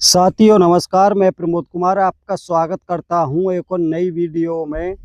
साथियों नमस्कार, मैं प्रमोद कुमार आपका स्वागत करता हूं एक और नई वीडियो में।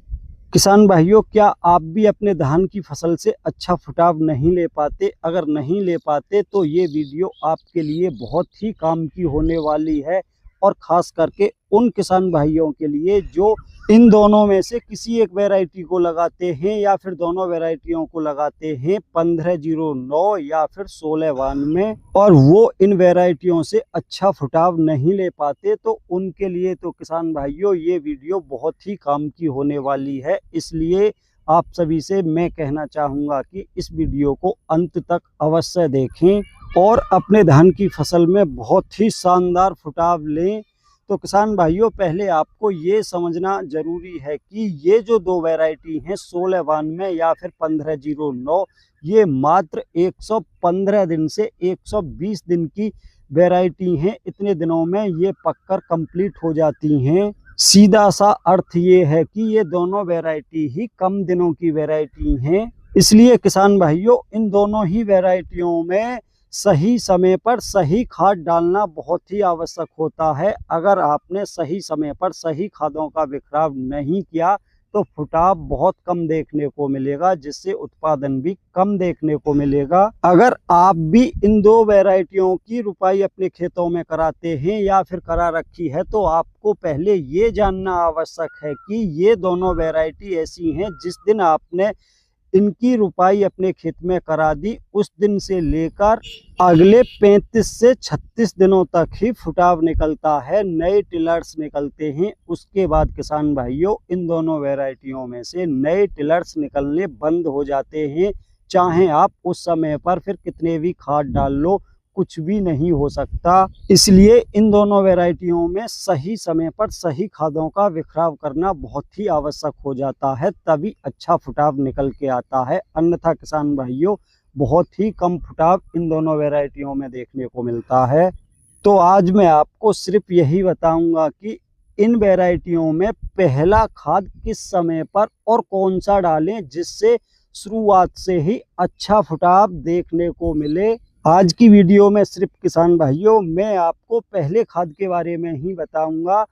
किसान भाइयों, क्या आप भी अपने धान की फसल से अच्छा फुटाव नहीं ले पाते? अगर नहीं ले पाते तो ये वीडियो आपके लिए बहुत ही काम की होने वाली है, और ख़ास करके उन किसान भाइयों के लिए जो इन दोनों में से किसी एक वैरायटी को लगाते हैं या फिर दोनों वैरायटियों को लगाते हैं 1509 या फिर 1692, और वो इन वैरायटियों से अच्छा फुटाव नहीं ले पाते। तो उनके लिए तो किसान भाइयों ये वीडियो बहुत ही काम की होने वाली है। इसलिए आप सभी से मैं कहना चाहूँगा कि इस वीडियो को अंत तक अवश्य देखें और अपने धान की फसल में बहुत ही शानदार फुटाव लें। तो किसान भाइयों, पहले आपको ये समझना जरूरी है कि ये जो दो वैरायटी हैं 1692 या फिर 1509, ये मात्र 115 दिन से 120 दिन की वैरायटी हैं। इतने दिनों में ये पककर कंप्लीट हो जाती हैं। सीधा सा अर्थ ये है कि ये दोनों वैरायटी ही कम दिनों की वैरायटी हैं। इसलिए किसान भाइयों, इन दोनों ही वैरायटियों में सही समय पर सही खाद डालना बहुत ही आवश्यक होता है। अगर आपने सही समय पर सही खादों का बिखराव नहीं किया तो फुटाव बहुत कम देखने को मिलेगा, जिससे उत्पादन भी कम देखने को मिलेगा। अगर आप भी इन दो वैरायटियों की रुपाई अपने खेतों में कराते हैं या फिर करा रखी है, तो आपको पहले ये जानना आवश्यक है कि ये दोनों वैरायटी ऐसी हैं जिस दिन आपने इनकी रुपाई अपने खेत में करा दी, उस दिन से लेकर अगले 35 से 36 दिनों तक ही फुटाव निकलता है, नए टिलर्स निकलते हैं। उसके बाद किसान भाइयों, इन दोनों वैरायटियों में से नए टिलर्स निकलने बंद हो जाते हैं। चाहे आप उस समय पर फिर कितने भी खाद डाल लो, कुछ भी नहीं हो सकता। इसलिए इन दोनों वैरायटियों में सही समय पर सही खादों का बिखराव करना बहुत ही आवश्यक हो जाता है, तभी अच्छा फुटाव निकल के आता है। अन्यथा किसान भाइयों, बहुत ही कम फुटाव इन दोनों वैरायटियों में देखने को मिलता है। तो आज मैं आपको सिर्फ यही बताऊंगा कि इन वैरायटियों में पहला खाद किस समय पर और कौन सा डालें, जिससे शुरुआत से ही अच्छा फुटाव देखने को मिले। आज की वीडियो में सिर्फ किसान भाइयों, मैं आपको पहले खाद के बारे में ही बताऊंगा।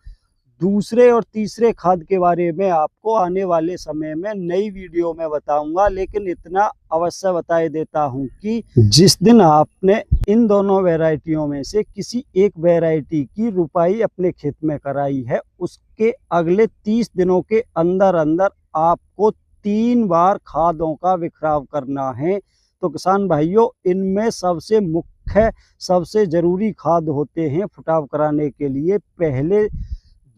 दूसरे और तीसरे खाद के बारे में आपको आने वाले समय में नई वीडियो में बताऊंगा। लेकिन इतना अवश्य बता देता हूं कि जिस दिन आपने इन दोनों वैरायटियों में से किसी एक वैरायटी की रुपाई अपने खेत में कराई है, उसके अगले 30 दिनों के अंदर अंदर आपको 3 बार खादों का बिखराव करना है। तो किसान भाइयों, इनमें सबसे मुख्य सबसे जरूरी खाद होते हैं फुटाव कराने के लिए पहले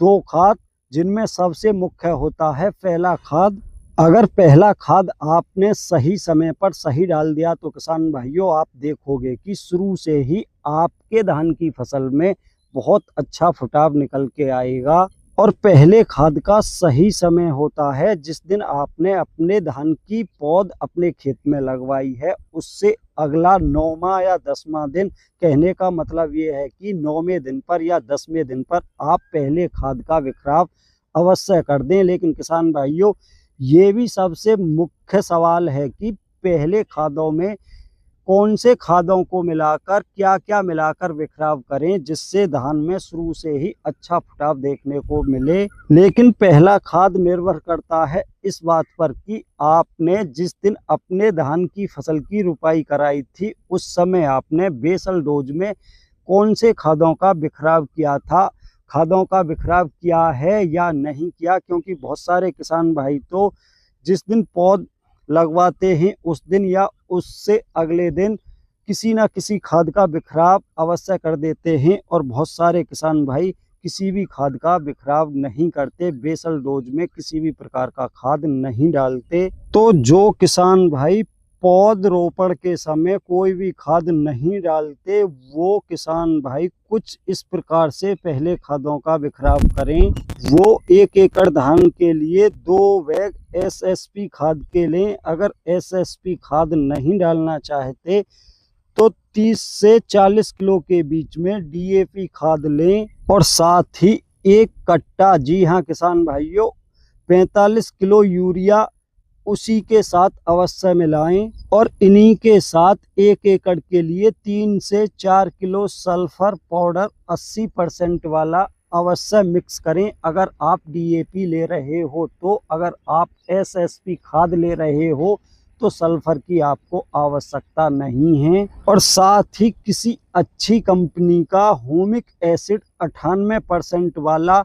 2 खाद, जिनमें सबसे मुख्य होता है पहला खाद। अगर पहला खाद आपने सही समय पर सही डाल दिया तो किसान भाइयों, आप देखोगे कि शुरू से ही आपके धान की फसल में बहुत अच्छा फुटाव निकल के आएगा। और पहले खाद का सही समय होता है जिस दिन आपने अपने धान की पौध अपने खेत में लगवाई है, उससे अगला 9वां या 10वां दिन। कहने का मतलब ये है कि 9वें दिन पर या 10वें दिन पर आप पहले खाद का बिखराव अवश्य कर दें। लेकिन किसान भाइयों, ये भी सबसे मुख्य सवाल है कि पहले खादों में कौन से खादों को मिलाकर क्या क्या मिलाकर बिखराव करें, जिससे धान में शुरू से ही अच्छा फुटाव देखने को मिले। लेकिन पहला खाद निर्भर करता है इस बात पर कि आपने जिस दिन अपने धान की फसल की रुपाई कराई थी, उस समय आपने बेसल डोज में कौन से खादों का बिखराव किया था, खादों का बिखराव किया है या नहीं किया। क्योंकि बहुत सारे किसान भाई तो जिस दिन पौध लगवाते हैं उस दिन या उससे अगले दिन किसी ना किसी खाद का बिखराव अवश्य कर देते हैं, और बहुत सारे किसान भाई किसी भी खाद का बिखराव नहीं करते, बेसल डोज में किसी भी प्रकार का खाद नहीं डालते। तो जो किसान भाई पौध रोपण के समय कोई भी खाद नहीं डालते, वो किसान भाई कुछ इस प्रकार से पहले खादों का बिखराव करें। वो 1 एकड़ धान के लिए 2 बैग एसएसपी खाद के लें। अगर एसएसपी खाद नहीं डालना चाहते तो 30 से 40 किलो के बीच में डीएपी खाद लें, और साथ ही 1 कट्टा, जी हाँ किसान भाइयों, 45 किलो यूरिया उसी के साथ अवश्य मिलाएं और इन्हीं के साथ 1 एकड़ के लिए 3 से 4 किलो सल्फर पाउडर 80% वाला अवश्य मिक्स करें। अगर आप DAP ले रहे हो तो, अगर आप SSP खाद ले रहे हो तो सल्फर की आपको आवश्यकता नहीं है। और साथ ही किसी अच्छी कंपनी का ह्यूमिक एसिड 98% वाला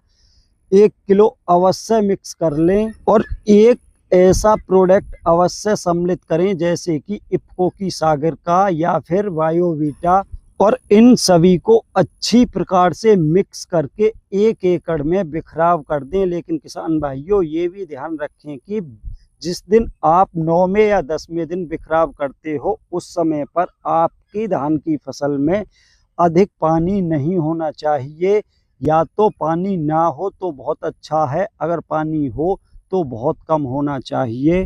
1 किलो अवश्य मिक्स कर लें और एक ऐसा प्रोडक्ट अवश्य सम्मिलित करें जैसे कि इफ्को की सागर का या फिर बायोवीटा, और इन सभी को अच्छी प्रकार से मिक्स करके 1 एकड़ में बिखराव कर दें। लेकिन किसान भाइयों, ये भी ध्यान रखें कि जिस दिन आप 9वें या 10वें दिन बिखराव करते हो उस समय पर आपकी धान की फसल में अधिक पानी नहीं होना चाहिए। या तो पानी ना हो तो बहुत अच्छा है, अगर पानी हो तो बहुत कम होना चाहिए।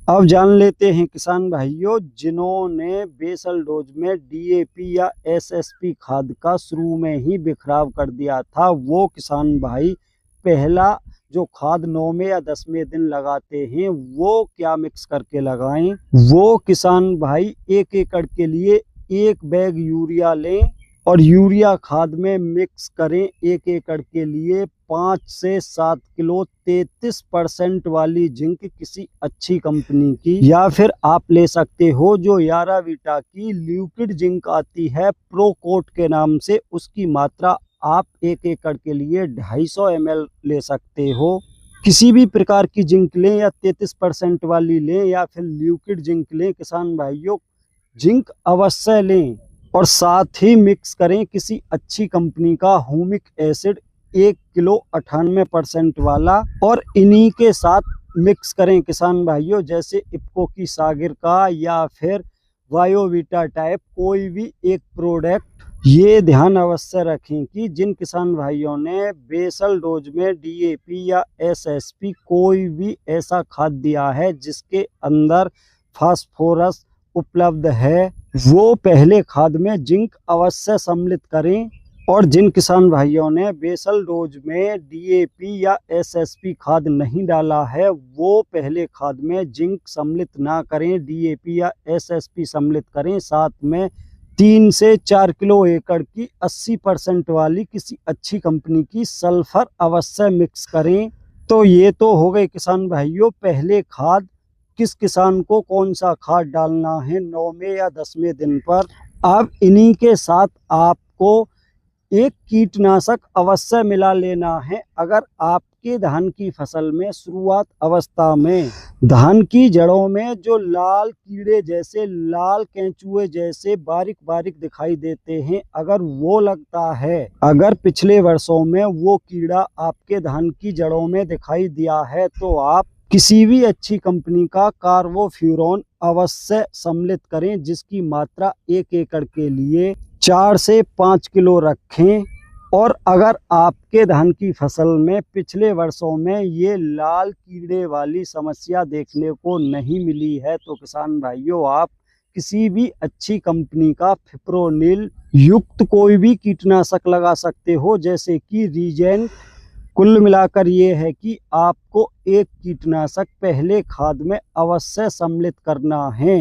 अब जान लेते हैं किसान भाइयों, जिन्होंने बेसल डोज में DAP या SSP खाद का शुरू में ही बिखराव कर दिया था, वो किसान भाई पहला जो खाद 9वें या 10वें दिन लगाते हैं वो क्या मिक्स करके लगाएं। वो किसान भाई 1 एकड़ के लिए 1 बैग यूरिया लें और यूरिया खाद में मिक्स करें 1 एकड़ के लिए 5 से 7 किलो 33% वाली जिंक किसी अच्छी कंपनी की, या फिर आप ले सकते हो जो यारावीटा की लिक्विड जिंक आती है प्रोकोट के नाम से, उसकी मात्रा आप 1 एकड़ के लिए 250 ml ले सकते हो। किसी भी प्रकार की जिंक लें या 33% वाली लें या फिर लिक्विड जिंक लें, किसान भाइयों जिंक अवश्य लें और साथ ही मिक्स करें किसी अच्छी कंपनी का ह्यूमिक एसिड 1 किलो 98% वाला, और इन्हीं के साथ मिक्स करें किसान भाइयों जैसे इफ्को की सागर का या फिर बायोवीटा टाइप कोई भी एक प्रोडक्ट। ये ध्यान अवश्य रखें कि जिन किसान भाइयों ने बेसल डोज में DAP या SSP कोई भी ऐसा खाद दिया है जिसके अंदर फास्फोरस उपलब्ध है, वो पहले खाद में जिंक अवश्य सम्मिलित करें। और जिन किसान भाइयों ने बेसल डोज में DAP या SSP खाद नहीं डाला है वो पहले खाद में जिंक सम्मिलित ना करें, DAP या SSP सम्मिलित करें। साथ में 3 से 4 किलो एकड़ की 80% वाली किसी अच्छी कंपनी की सल्फर अवश्य मिक्स करें। तो ये तो हो गए किसान भाइयों पहले खाद, किस किसान को कौन सा खाद डालना है 9वें या 10वें दिन पर। अब इन्हीं के साथ आपको एक कीटनाशक अवश्य मिला लेना है। अगर आपके धान की फसल में शुरुआत अवस्था में धान की जड़ों में जो लाल कीड़े जैसे, लाल केंचुए जैसे बारीक बारीक दिखाई देते हैं, अगर वो लगता है, अगर पिछले वर्षों में वो कीड़ा आपके धान की जड़ों में दिखाई दिया है तो आप किसी भी अच्छी कंपनी का कार्बोफ्यूरॉन अवश्य सम्मिलित करें जिसकी मात्रा 1 एकड़ के लिए 4 से 5 किलो रखें। और अगर आपके धान की फसल में पिछले वर्षों में ये लाल कीड़े वाली समस्या देखने को नहीं मिली है तो किसान भाइयों आप किसी भी अच्छी कंपनी का फिप्रोनिल युक्त कोई भी कीटनाशक लगा सकते हो जैसे कि रीजेंट। कुल मिलाकर ये है कि आपको एक कीटनाशक पहले खाद में अवश्य सम्मिलित करना है।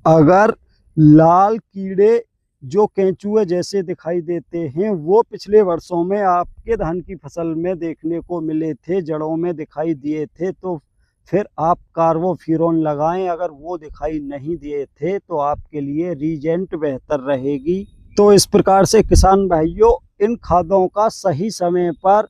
अगर लाल कीड़े जो केंचुए जैसे दिखाई देते हैं वो पिछले वर्षों में आपके धान की फसल में देखने को मिले थे, जड़ों में दिखाई दिए थे, तो फिर आप कार्बोफ्यूरॉन लगाएं। अगर वो दिखाई नहीं दिए थे तो आपके लिए रीजेंट बेहतर रहेगी। तो इस प्रकार से किसान भाइयों इन खादों का सही समय पर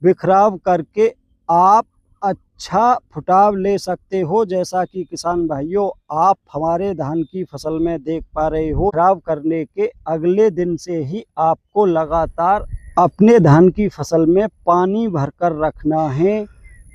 बिखराव करके आप अच्छा फुटाव ले सकते हो। जैसा कि किसान भाइयों आप हमारे धान की फसल में देख पा रहे हो, बिखराव करने के अगले दिन से ही आपको लगातार अपने धान की फसल में पानी भरकर रखना है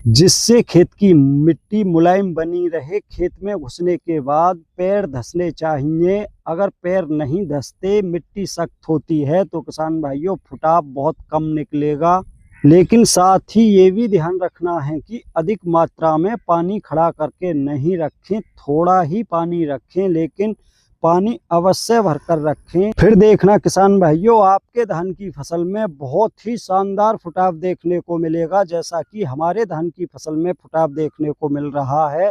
जिससे खेत की मिट्टी मुलायम बनी रहे। खेत में घुसने के बाद पैर धंसने चाहिए, अगर पैर नहीं धंसते, मिट्टी सख्त होती है तो किसान भाइयों फुटाव बहुत कम निकलेगा। लेकिन साथ ही ये भी ध्यान रखना है कि अधिक मात्रा में पानी खड़ा करके नहीं रखें, थोड़ा ही पानी रखें लेकिन पानी अवश्य भरकर रखें। फिर देखना किसान भाइयों आपके धान की फसल में बहुत ही शानदार फुटाव देखने को मिलेगा जैसा कि हमारे धान की फसल में फुटाव देखने को मिल रहा है।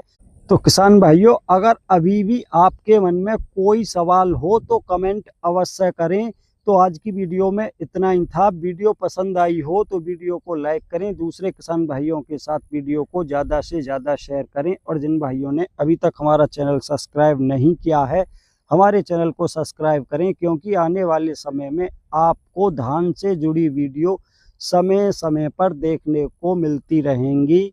तो किसान भाइयों, अगर अभी भी आपके मन में कोई सवाल हो तो कमेंट अवश्य करें। तो आज की वीडियो में इतना ही था। वीडियो पसंद आई हो तो वीडियो को लाइक करें, दूसरे किसान भाइयों के साथ वीडियो को ज़्यादा से ज़्यादा शेयर करें, और जिन भाइयों ने अभी तक हमारा चैनल सब्सक्राइब नहीं किया है, हमारे चैनल को सब्सक्राइब करें, क्योंकि आने वाले समय में आपको धान से जुड़ी वीडियो समय समय पर देखने को मिलती रहेंगी।